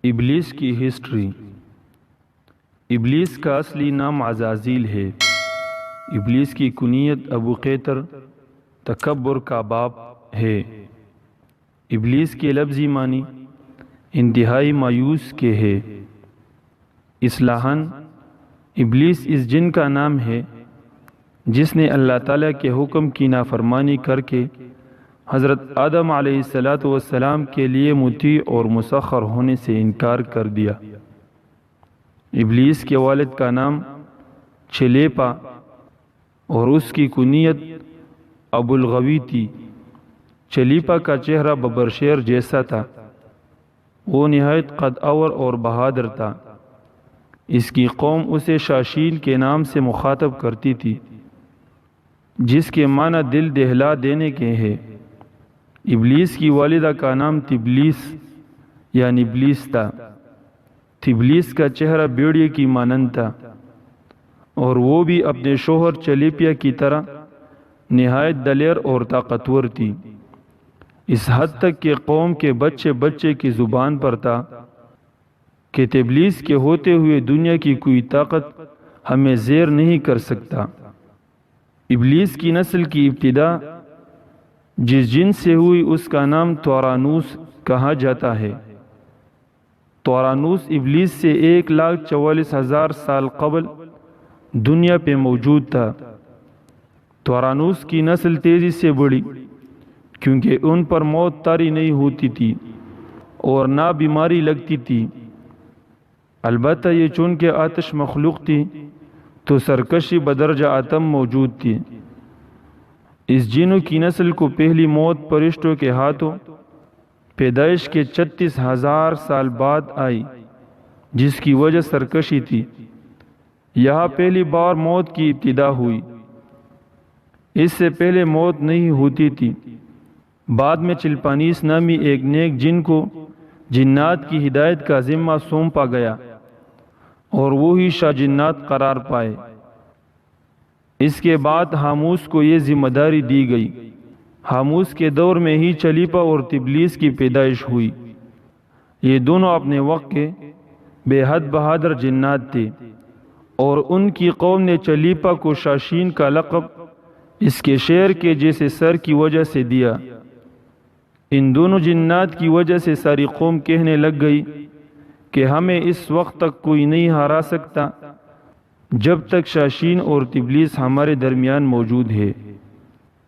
ابلیس کی ہسٹری۔ ابلیس کا اصلی نام عزازیل ہے۔ ابلیس کی کنیت ابو قیطر تکبر کا باپ ہے۔ ابلیس کے لفظی معنی انتہائی مایوس کے ہے۔ اصطلاحاً ابلیس اس جن کا نام ہے جس نے اللہ تعالیٰ کے حکم کی نافرمانی کر کے حضرت آدم علیہ السلام کے لیے مطیع اور مسخر ہونے سے انکار کر دیا۔ ابلیس کے والد کا نام چلیپا اور اس کی کنیت ابو الغوی تھی۔ چلیپا کا چہرہ ببرشیر جیسا تھا۔ وہ نہایت قد آور اور بہادر تھا۔ اس کی قوم اسے شاشیل کے نام سے مخاطب کرتی تھی، جس کے معنی دل دہلا دینے کے ہے۔ ابلیس کی والدہ کا نام تبلیس یا نبلیس تھا۔ تبلیس کا چہرہ بیڑیے کی مانند تھا اور وہ بھی اپنے شوہر چلیپیا کی طرح نہایت دلیر اور طاقتور تھی، اس حد تک کہ قوم کے بچے بچے کی زبان پر تھا کہ تبلیس کے ہوتے ہوئے دنیا کی کوئی طاقت ہمیں زیر نہیں کر سکتا۔ ابلیس کی نسل کی ابتدا جس جن سے ہوئی اس کا نام طورانوس کہا جاتا ہے۔ طورانوس ابلیس سے 1,44,000 سال قبل دنیا پہ موجود تھا۔ طورانوس کی نسل تیزی سے بڑھی کیونکہ ان پر موت طاری نہیں ہوتی تھی اور نہ بیماری لگتی تھی۔ البتہ یہ چونکہ آتش مخلوق تھی تو سرکشی بدرجہ اتم موجود تھی۔ اس جنوں کی نسل کو پہلی موت فرشتوں کے ہاتھوں پیدائش کے 36,000 سال بعد آئی، جس کی وجہ سرکشی تھی۔ یہاں پہلی بار موت کی ابتدا ہوئی۔ اس سے پہلے موت نہیں ہوتی تھی۔ بعد میں چلپانیس نامی ایک نیک جن کو جنات کی ہدایت کا ذمہ سونپا گیا اور وہی شاہ جنات قرار پائے۔ اس کے بعد ہاموس کو یہ ذمہ داری دی گئی۔ ہاموس کے دور میں ہی چلیپا اور تبلیس کی پیدائش ہوئی۔ یہ دونوں اپنے وقت کے بے حد بہادر جنات تھے اور ان کی قوم نے چلیپا کو شاشین کا لقب اس کے شیر کے جیسے سر کی وجہ سے دیا۔ ان دونوں جنات کی وجہ سے ساری قوم کہنے لگ گئی کہ ہمیں اس وقت تک کوئی نہیں ہرا سکتا جب تک شاشین اور تبلیس ہمارے درمیان موجود ہے۔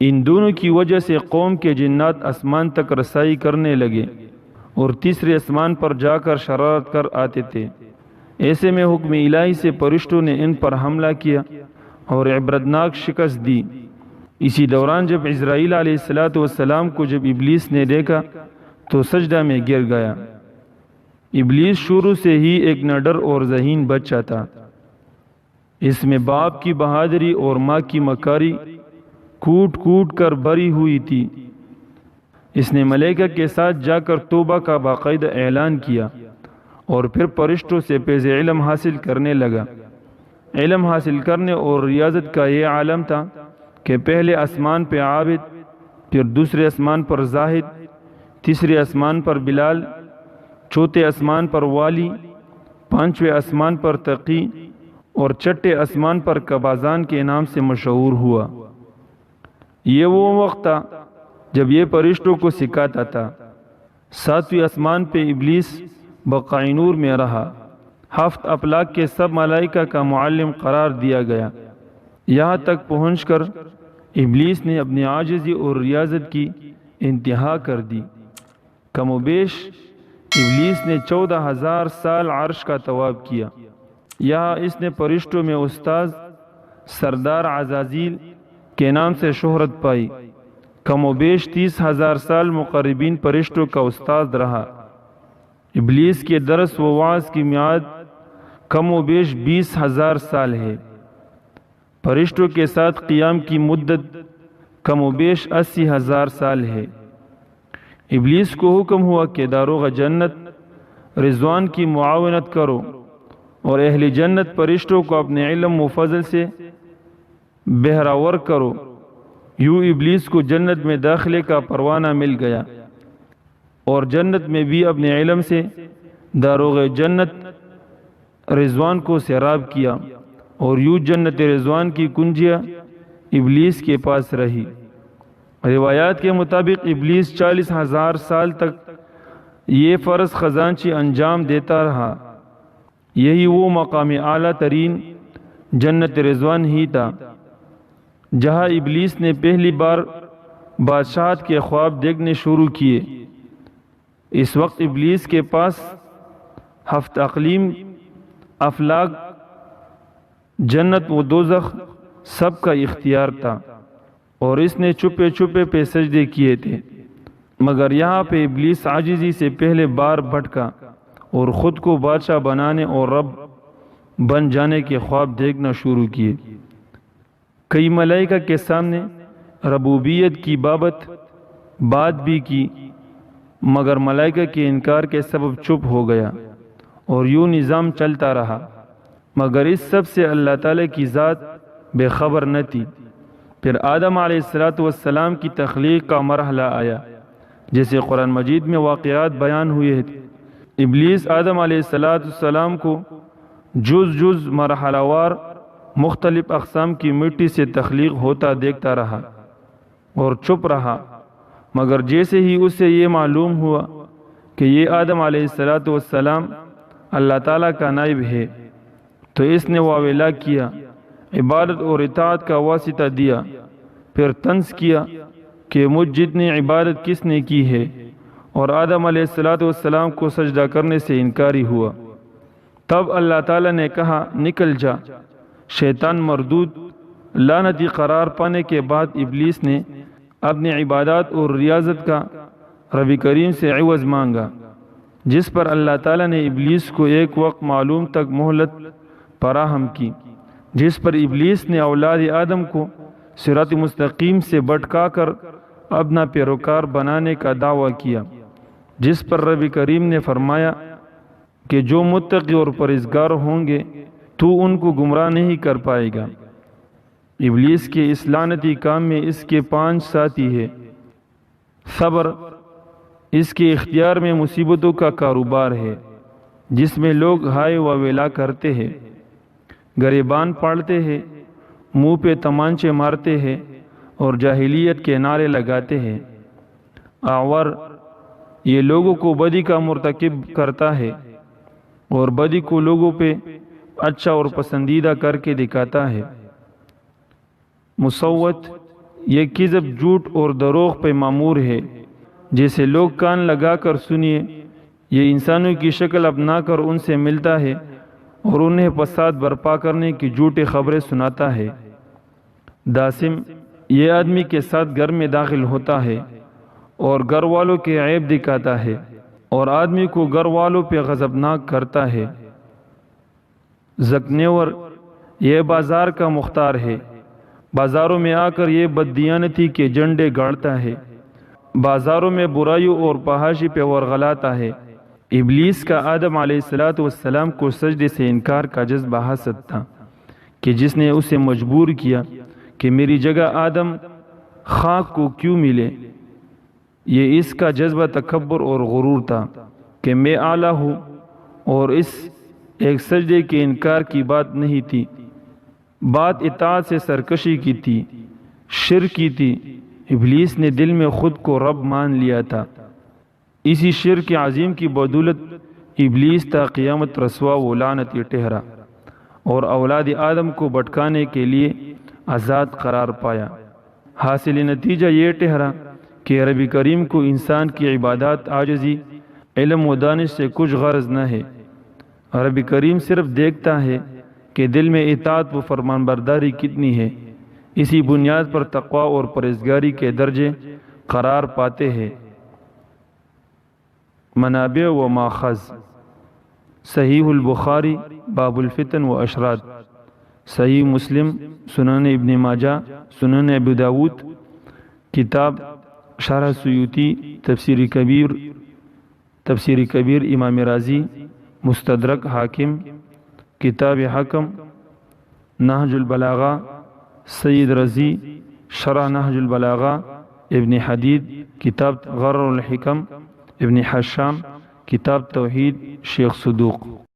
ان دونوں کی وجہ سے قوم کے جنات آسمان تک رسائی کرنے لگے اور تیسرے آسمان پر جا کر شرارت کر آتے تھے۔ ایسے میں حکم الہی سے فرشتوں نے ان پر حملہ کیا اور عبرتناک شکست دی۔ اسی دوران جب عزرائیل علیہ السلام کو جب ابلیس نے دیکھا تو سجدہ میں گر گیا۔ ابلیس شروع سے ہی ایک نڈر اور ذہین بچہ تھا۔ اس میں باپ کی بہادری اور ماں کی مکاری کوٹ کوٹ کر بھری ہوئی تھی۔ اس نے ملائکہ کے ساتھ جا کر توبہ کا باقاعدہ اعلان کیا اور پھر فرشتوں سے فیض علم حاصل کرنے لگا۔ علم حاصل کرنے اور ریاضت کا یہ عالم تھا کہ پہلے آسمان پہ عابد، پھر دوسرے آسمان پر زاہد، تیسرے آسمان پر بلال، چوتھے آسمان پر والی، پانچویں آسمان پر تقی اور چھٹے آسمان پر کبازان کے نام سے مشہور ہوا۔ یہ وہ وقت تھا جب یہ فرشتوں کو سکھاتا تھا۔ ساتویں آسمان پہ ابلیس بقائے نور میں رہا۔ 7 افلاک کے سب ملائکہ کا معلم قرار دیا گیا۔ یہاں تک پہنچ کر ابلیس نے اپنی عاجزی اور ریاضت کی انتہا کر دی۔ کم و بیش ابلیس نے 14,000 سال عرش کا طواف کیا۔ یہاں اس نے فرشتوں میں استاذ سردار عزازیل کے نام سے شہرت پائی۔ کم و بیش 30,000 سال مقربین فرشتوں کا استاذ رہا۔ ابلیس کے درس و وعظ کی میعاد کم و بیش 20,000 سال ہے۔ فرشتوں کے ساتھ قیام کی مدت کم و بیش 80,000 سال ہے۔ ابلیس کو حکم ہوا کہ داروغ جنت رضوان کی معاونت کرو اور اہل جنت فرشتوں کو اپنے علم و فضل سے بہراور کرو۔ یوں ابلیس کو جنت میں داخلے کا پروانہ مل گیا اور جنت میں بھی اپنے علم سے داروغ جنت رضوان کو سیراب کیا اور یوں جنت رضوان کی کنجیاں ابلیس کے پاس رہی۔ روایات کے مطابق ابلیس 40,000 سال تک یہ فرض خزانچی انجام دیتا رہا۔ یہی وہ مقام اعلیٰ ترین جنت رضوان ہی تھا جہاں ابلیس نے پہلی بار بادشاہت کے خواب دیکھنے شروع کیے۔ اس وقت ابلیس کے پاس 7 اقلیم، افلاک، جنت و دوزخ سب کا اختیار تھا اور اس نے چھپے چھپے پہ سجدے کیے تھے، مگر یہاں پہ ابلیس عاجزی سے پہلے بار بھٹکا اور خود کو بادشاہ بنانے اور رب بن جانے کے خواب دیکھنا شروع کیے۔ کئی ملائکہ کے سامنے ربوبیت کی بات بھی کی، مگر ملائکہ کے انکار کے سبب چپ ہو گیا اور یوں نظام چلتا رہا، مگر اس سب سے اللہ تعالیٰ کی ذات بے خبر نہ تھی۔ پھر آدم علیہ السلام کی تخلیق کا مرحلہ آیا، جیسے قرآن مجید میں واقعات بیان ہوئے تھے۔ ابلیس آدم علیہ السلام کو جز مرحلہ وار مختلف اقسام کی مٹی سے تخلیق ہوتا دیکھتا رہا اور چپ رہا، مگر جیسے ہی اسے یہ معلوم ہوا کہ یہ آدم علیہ السلام اللہ تعالیٰ کا نائب ہے، تو اس نے واویلا کیا، عبادت اور اطاعت کا واسطہ دیا، پھر طنز کیا کہ مجھ جتنی عبادت کس نے کی ہے، اور آدم علیہ السلام کو سجدہ کرنے سے انکاری ہوا۔ تب اللہ تعالیٰ نے کہا نکل جا شیطان مردود۔ لعنتی قرار پانے کے بعد ابلیس نے اپنی عبادات اور ریاضت کا رب کریم سے عوض مانگا، جس پر اللہ تعالیٰ نے ابلیس کو ایک وقت معلوم تک مہلت فراہم کی، جس پر ابلیس نے اولاد آدم کو صراط مستقیم سے بھٹکا کر اپنا پیروکار بنانے کا دعویٰ کیا، جس پر رب کریم نے فرمایا کہ جو متقی اور پرہیزگار ہوں گے تو ان کو گمراہ نہیں کر پائے گا۔ ابلیس کے اس لعنتی کام میں اس کے 5 ساتھی ہیں۔ صبر، اس کے اختیار میں مصیبتوں کا کاروبار ہے، جس میں لوگ ہائے و ویلا کرتے ہیں، گریبان پاڑتے ہیں، منہ پہ تمانچے مارتے ہیں اور جاہلیت کے نعرے لگاتے ہیں۔ آور، یہ لوگوں کو بدی کا مرتکب کرتا ہے اور بدی کو لوگوں پہ اچھا اور پسندیدہ کر کے دکھاتا ہے۔ مصوت، یہ کذب، جھوٹ اور دروغ پہ معمور ہے، جیسے لوگ کان لگا کر سنیے، یہ انسانوں کی شکل اپنا کر ان سے ملتا ہے اور انہیں فساد برپا کرنے کی جھوٹی خبریں سناتا ہے۔ داسم، یہ آدمی کے ساتھ گھر میں داخل ہوتا ہے اور گھر والوں کے عیب دکھاتا ہے اور آدمی کو گھر والوں پہ غضبناک کرتا ہے۔ زکنیور، یہ بازار کا مختار ہے، بازاروں میں آ کر یہ بددیانتی کے جھنڈے گاڑتا ہے، بازاروں میں برائیوں اور فحاشی پہ ورغلاتا ہے۔ ابلیس کا آدم علیہ السلام کو سجدے سے انکار کا جذبہ حسد تھا کہ جس نے اسے مجبور کیا کہ میری جگہ آدم خاک کو کیوں ملے۔ یہ اس کا جذبہ تکبر اور غرور تھا کہ میں اعلیٰ ہوں، اور اس ایک سجدے کے انکار کی بات نہیں تھی، بات اطاعت سے سرکشی کی تھی، شرک کی تھی۔ ابلیس نے دل میں خود کو رب مان لیا تھا۔ اسی شرک عظیم کی بدولت ابلیس تا قیامت رسوا و لعنتی ٹھہرا اور اولاد آدم کو بھٹکانے کے لیے آزاد قرار پایا۔ حاصل نتیجہ یہ ٹھہرا کہ رب کریم کو انسان کی عبادات، عاجزی، علم و دانش سے کچھ غرض نہ ہے۔ رب کریم صرف دیکھتا ہے کہ دل میں اطاعت و فرمان برداری کتنی ہے۔ اسی بنیاد پر تقوی اور پرہیزگاری کے درجے قرار پاتے ہیں۔ منابع و ماخذ: صحیح البخاری باب الفتن و اشرات، صحیح مسلم، سنن ابن ماجہ، سنن ابو داود، کتاب شرح سیوطی، تفسیر کبیر امام رازی، مستدرک حاکم، کتاب حکم، نہج البلاغہ سید رضی، شرح نہج البلاغہ ابن حدید، کتاب غرر الحکم ابن حشام، کتاب توحید شیخ صدوق.